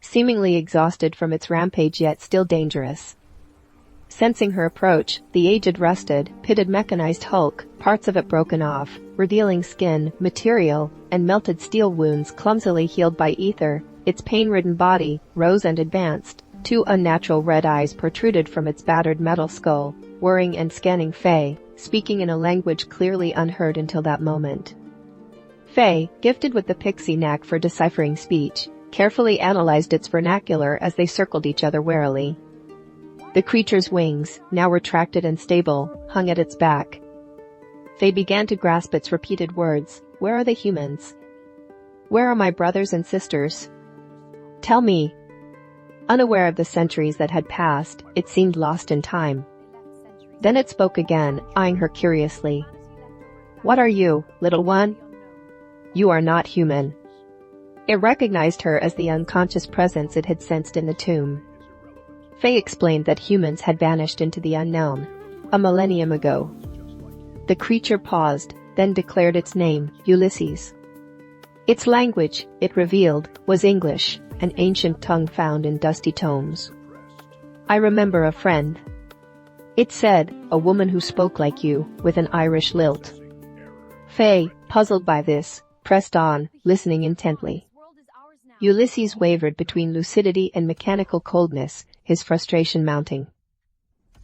seemingly exhausted from its rampage yet still dangerous. Sensing her approach, the aged rusted, pitted mechanized hulk, parts of it broken off, revealing skin, material, and melted steel wounds clumsily healed by ether, its pain-ridden body rose and advanced. Two unnatural red eyes protruded from its battered metal skull, whirring and scanning Fae, speaking in a language clearly unheard until that moment. Fae, gifted with the pixie knack for deciphering speech, carefully analyzed its vernacular as they circled each other warily. The creature's wings, now retracted and stable, hung at its back. Fae began to grasp its repeated words. Where are the humans? Where are my brothers and sisters? Tell me. Unaware of the centuries that had passed, it seemed lost in time. Then it spoke again, eyeing her curiously. What are you, little one? You are not human. It recognized her as the unconscious presence it had sensed in the tomb. Fae explained that humans had vanished into the unknown, a millennium ago. The creature paused, then declared its name, Ulysses. Its language, it revealed, was English, an ancient tongue found in dusty tomes. I remember a friend. It said, a woman who spoke like you, with an Irish lilt. Fae, puzzled by this, pressed on, listening intently. Ulysses wavered between lucidity and mechanical coldness, his frustration mounting.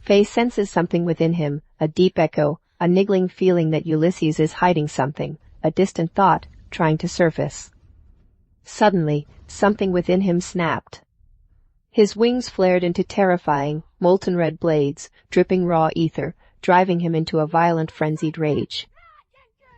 Fae senses something within him, a deep echo, a niggling feeling that Ulysses is hiding something, a distant thought, trying to surface. Suddenly, something within him snapped. His wings flared into terrifying, molten red blades, dripping raw ether, driving him into a violent frenzied rage.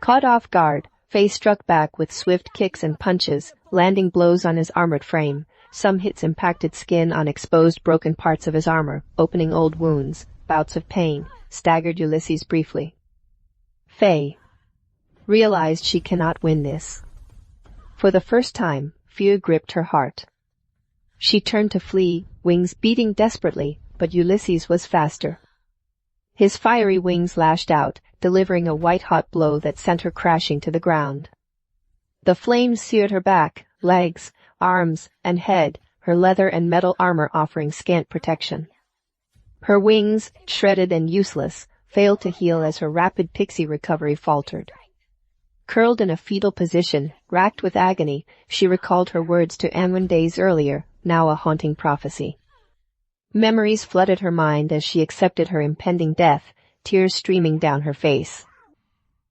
Caught off guard, Fae struck back with swift kicks and punches, landing blows on his armored frame. Some hits impacted skin on exposed broken parts of his armor, opening old wounds. Bouts of pain staggered Ulysses briefly. Fae realized she cannot win this. For the first time, fear gripped her heart. She turned to flee, wings beating desperately, but Ulysses was faster. His fiery wings lashed out, delivering a white-hot blow that sent her crashing to the ground. The flames seared her back, legs, arms, and head, her leather and metal armor offering scant protection. Her wings, shredded and useless, failed to heal as her rapid pixie recovery faltered. Curled in a fetal position, racked with agony, she recalled her words to Amon days earlier, now a haunting prophecy. Memories flooded her mind as she accepted her impending death, tears streaming down her face.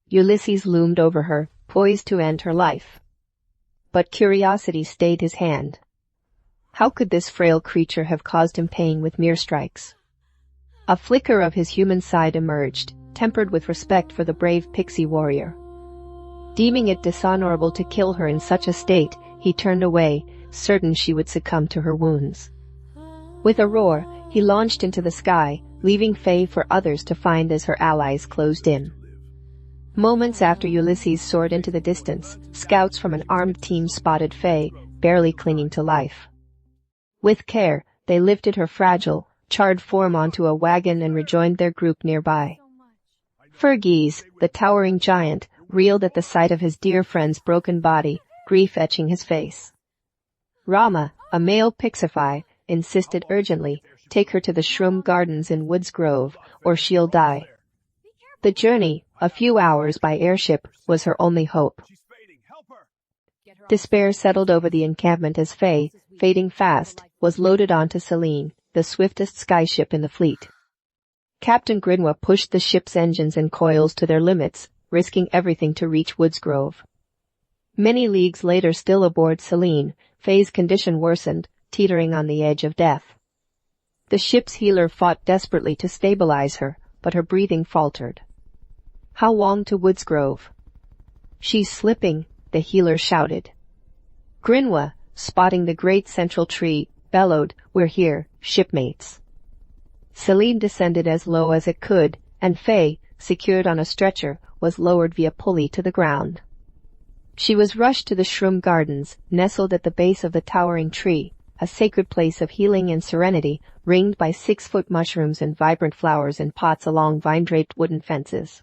Ulysses loomed over her, poised to end her life. But curiosity stayed his hand. How could this frail creature have caused him pain with mere strikes? A flicker of his human side emerged, tempered with respect for the brave pixie warrior. Deeming it dishonorable to kill her in such a state, he turned away, certain she would succumb to her wounds. With a roar, he launched into the sky, leaving Fae for others to find as her allies closed in. Moments after Ulysses soared into the distance, scouts from an armed team spotted Fae, barely clinging to life. With care, they lifted her fragile, charred form onto a wagon and rejoined their group nearby. Fergus, the towering giant, reeled at the sight of his dear friend's broken body, grief etching his face. Rama, a male Pixie, insisted urgently, take her to the Shroom Gardens in Woods Grove, or she'll die. The journey, a few hours by airship, was her only hope. Despair settled over the encampment as Fae, fading fast, was loaded onto Selene, the swiftest skyship in the fleet. Captain Grinwa pushed the ship's engines and coils to their limits, risking everything to reach Woods Grove. Many leagues later, still aboard Selene, Fae's condition worsened, teetering on the edge of death. The ship's healer fought desperately to stabilize her, but her breathing faltered. How long to Woods Grove? She's slipping, the healer shouted. Grinwa, spotting the great central tree, bellowed, we're here, shipmates. Selene descended as low as it could, and Fae, secured on a stretcher, was lowered via pulley to the ground. She was rushed to the Shroom Gardens, nestled at the base of the towering tree, a sacred place of healing and serenity, ringed by 6-foot mushrooms and vibrant flowers in pots along vine-draped wooden fences.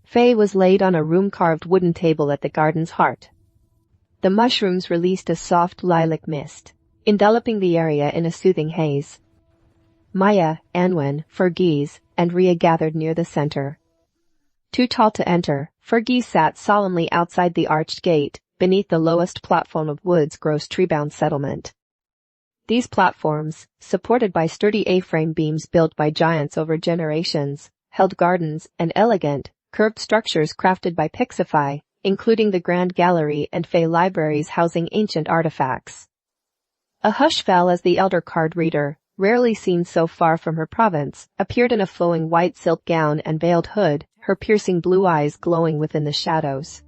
Fae was laid on a room-carved wooden table at the garden's heart. The mushrooms released a soft lilac mist, enveloping the area in a soothing haze. Maya, Anwen, Fergie, and Rhea gathered near the center. Too tall to enter, Fergie sat solemnly outside the arched gate, beneath the lowest platform of Wood's gross tree-bound settlement. These platforms, supported by sturdy A-frame beams built by giants over generations, held gardens and elegant, curved structures crafted by Fet Fae, including the Grand Gallery and Fae libraries housing ancient artifacts. A hush fell as the elder card reader, rarely seen so far from her province, appeared in a flowing white silk gown and veiled hood, her piercing blue eyes glowing within the shadows.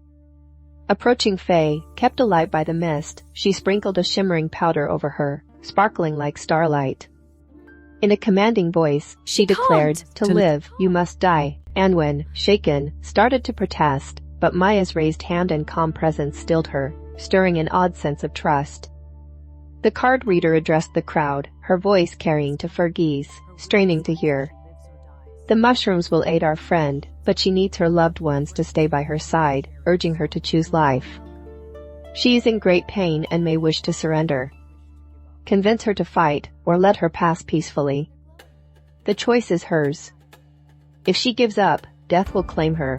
Approaching Faye, kept alight by the mist, she sprinkled a shimmering powder over her, sparkling like starlight. In a commanding voice, she declared, "To live, you must die." Anwen, shaken, started to protest, but Maya's raised hand and calm presence stilled her, stirring an odd sense of trust. The card reader addressed the crowd, her voice carrying to Fergie, straining to hear. "The mushrooms will aid our friend, but she needs her loved ones to stay by her side, urging her to choose life. She is in great pain and may wish to surrender. Convince her to fight, or let her pass peacefully. The choice is hers. If she gives up, death will claim her."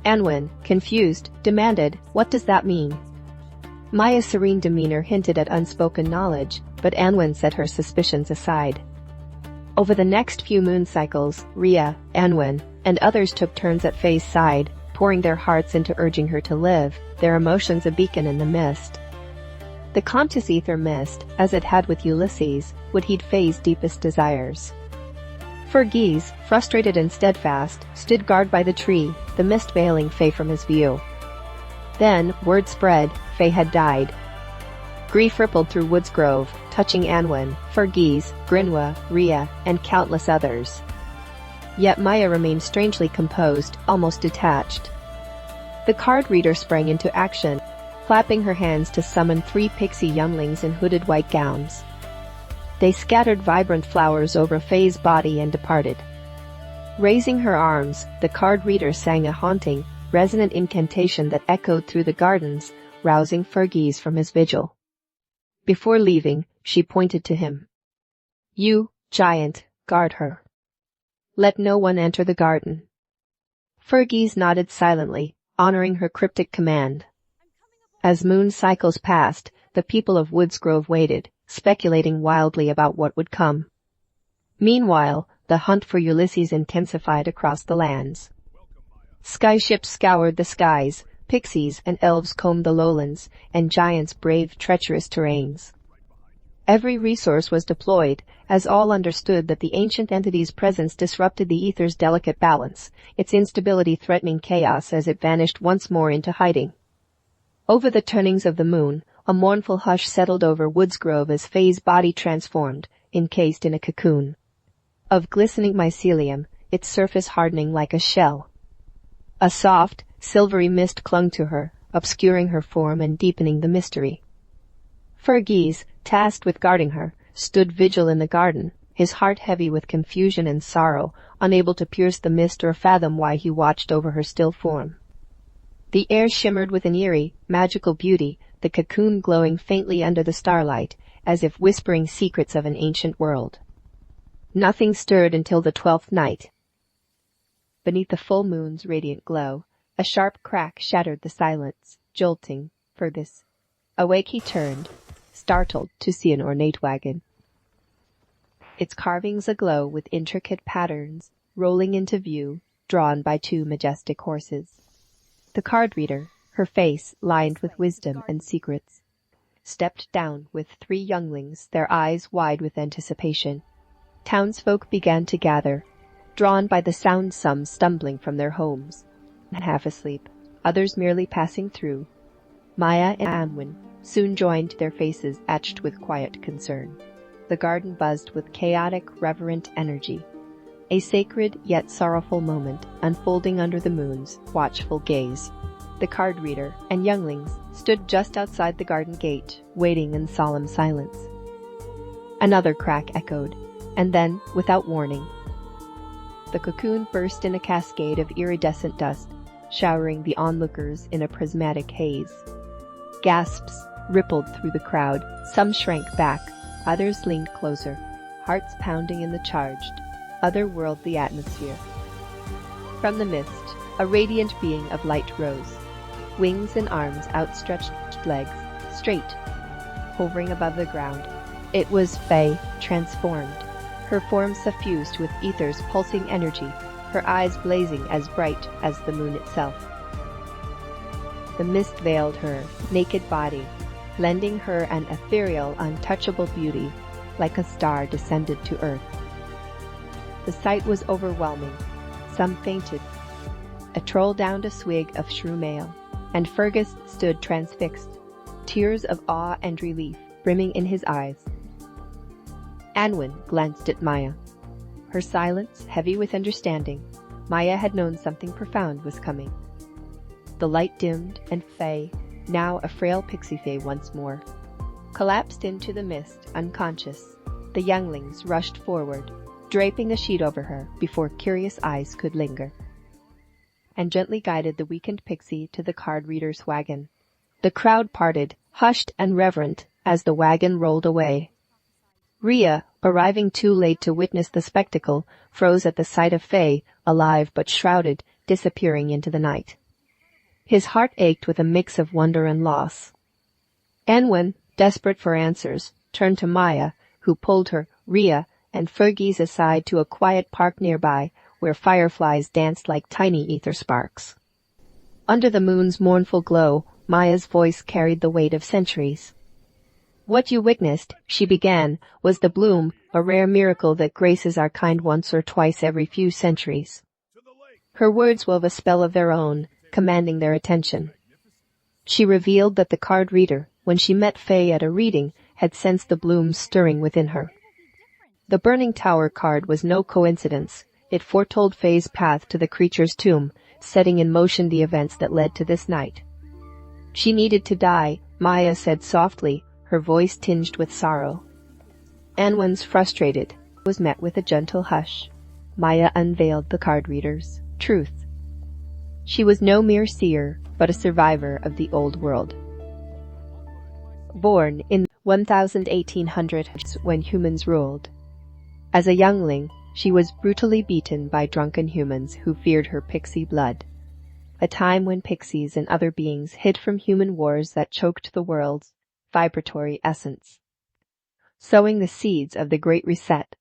Anwen, confused, demanded, "What does that mean?" Maya's serene demeanor hinted at unspoken knowledge, but Anwen set her suspicions aside. Over the next few moon cycles, Rhea, Anwen, and others took turns at Faye's side, pouring their hearts into urging her to live, their emotions a beacon in the mist. The Comtesse Ether mist, as it had with Ulysses, would heed Faye's deepest desires. Fergie, frustrated and steadfast, stood guard by the tree, the mist veiling Faye from his view. Then, word spread, Faye had died. Grief rippled through Woods Grove, touching Anwen, Fergie, Grinwa, Rhea, and countless others. Yet Maya remained strangely composed, almost detached. The card reader sprang into action, clapping her hands to summon 3 pixie younglings in hooded white gowns. They scattered vibrant flowers over Faye's body and departed. Raising her arms, the card reader sang a haunting, resonant incantation that echoed through the gardens, rousing Fergie from his vigil. Before leaving, she pointed to him. "You, giant, guard her. Let no one enter the garden." Fergie nodded silently, honoring her cryptic command. As moon cycles passed, the people of Woods Grove waited, speculating wildly about what would come. Meanwhile, the hunt for Ulysses intensified across the lands. Skyships scoured the skies, pixies and elves combed the lowlands, and giants braved treacherous terrains. Every resource was deployed, as all understood that the ancient entity's presence disrupted the ether's delicate balance, its instability threatening chaos as it vanished once more into hiding. Over the turnings of the moon, a mournful hush settled over Woods Grove as Faye's body transformed, encased in a cocoon. Of glistening mycelium, its surface hardening like a shell. A soft, silvery mist clung to her, obscuring her form and deepening the mystery. Fergie, tasked with guarding her, stood vigil in the garden, his heart heavy with confusion and sorrow, unable to pierce the mist or fathom why he watched over her still form. The air shimmered with an eerie, magical beauty, the cocoon glowing faintly under the starlight, as if whispering secrets of an ancient world. Nothing stirred until the 12th night. Beneath the full moon's radiant glow, a sharp crack shattered the silence, jolting Fergus. Awake he turned, startled to see an ornate wagon. Its carvings aglow with intricate patterns, rolling into view, drawn by 2 majestic horses. The card reader, her face lined with wisdom and secrets, stepped down with 3 younglings, their eyes wide with anticipation. Townsfolk began to gather, drawn by the sound, some stumbling from their homes, half asleep, others merely passing through. Maya and Anwen soon joined, their faces etched with quiet concern. The garden buzzed with chaotic, reverent energy. A sacred yet sorrowful moment unfolding under the moon's watchful gaze. The card reader and younglings stood just outside the garden gate, waiting in solemn silence. Another crack echoed, and then, without warning, the cocoon burst in a cascade of iridescent dust, showering the onlookers in a prismatic haze. Gasps, rippled through the crowd. Some shrank back, others leaned closer, hearts pounding in the charged, otherworldly atmosphere. From the mist, a radiant being of light rose. Wings and arms, outstretched legs, straight, hovering above the ground. It was Fae, transformed, her form suffused with ether's pulsing energy, her eyes blazing as bright as the moon itself. The mist veiled her naked body, lending her an ethereal, untouchable beauty, like a star descended to earth. The sight was overwhelming. Some fainted. A troll downed a swig of shroom ale, and Fergus stood transfixed, tears of awe and relief brimming in his eyes. Anwen glanced at Maya. Her silence heavy with understanding. Maya had known something profound was coming. The light dimmed, and Fae, now a frail pixie Fae once more, collapsed into the mist, unconscious. The younglings rushed forward, draping a sheet over her before curious eyes could linger, and gently guided the weakened pixie to the card reader's wagon. The crowd parted, hushed and reverent, as the wagon rolled away. Rhea, arriving too late to witness the spectacle, froze at the sight of Fae, alive but shrouded, disappearing into the night. His heart ached with a mix of wonder and loss. Anwen, desperate for answers, turned to Maya, who pulled her, Rhea, and Fergus aside to a quiet park nearby, where fireflies danced like tiny ether sparks. Under the moon's mournful glow, Maya's voice carried the weight of centuries. "What you witnessed," she began, "was the bloom, a rare miracle that graces our kind once or twice every few centuries." Her words wove a spell of their own, commanding their attention. She revealed that the card reader, when she met Fae at a reading, had sensed the bloom stirring within her. The Burning Tower card was no coincidence. It foretold Fae's path to the creature's tomb, setting in motion the events that led to this night. She needed to die, Maya said softly, her voice tinged with sorrow. Anwen's frustrated, was met with a gentle hush. Maya unveiled the card reader's truth. She was no mere seer, but a survivor of the old world. Born in 1800s when humans ruled. As a youngling, she was brutally beaten by drunken humans who feared her pixie blood. A time when pixies and other beings hid from human wars that choked the world's vibratory essence. Sowing the seeds of the Great Reset,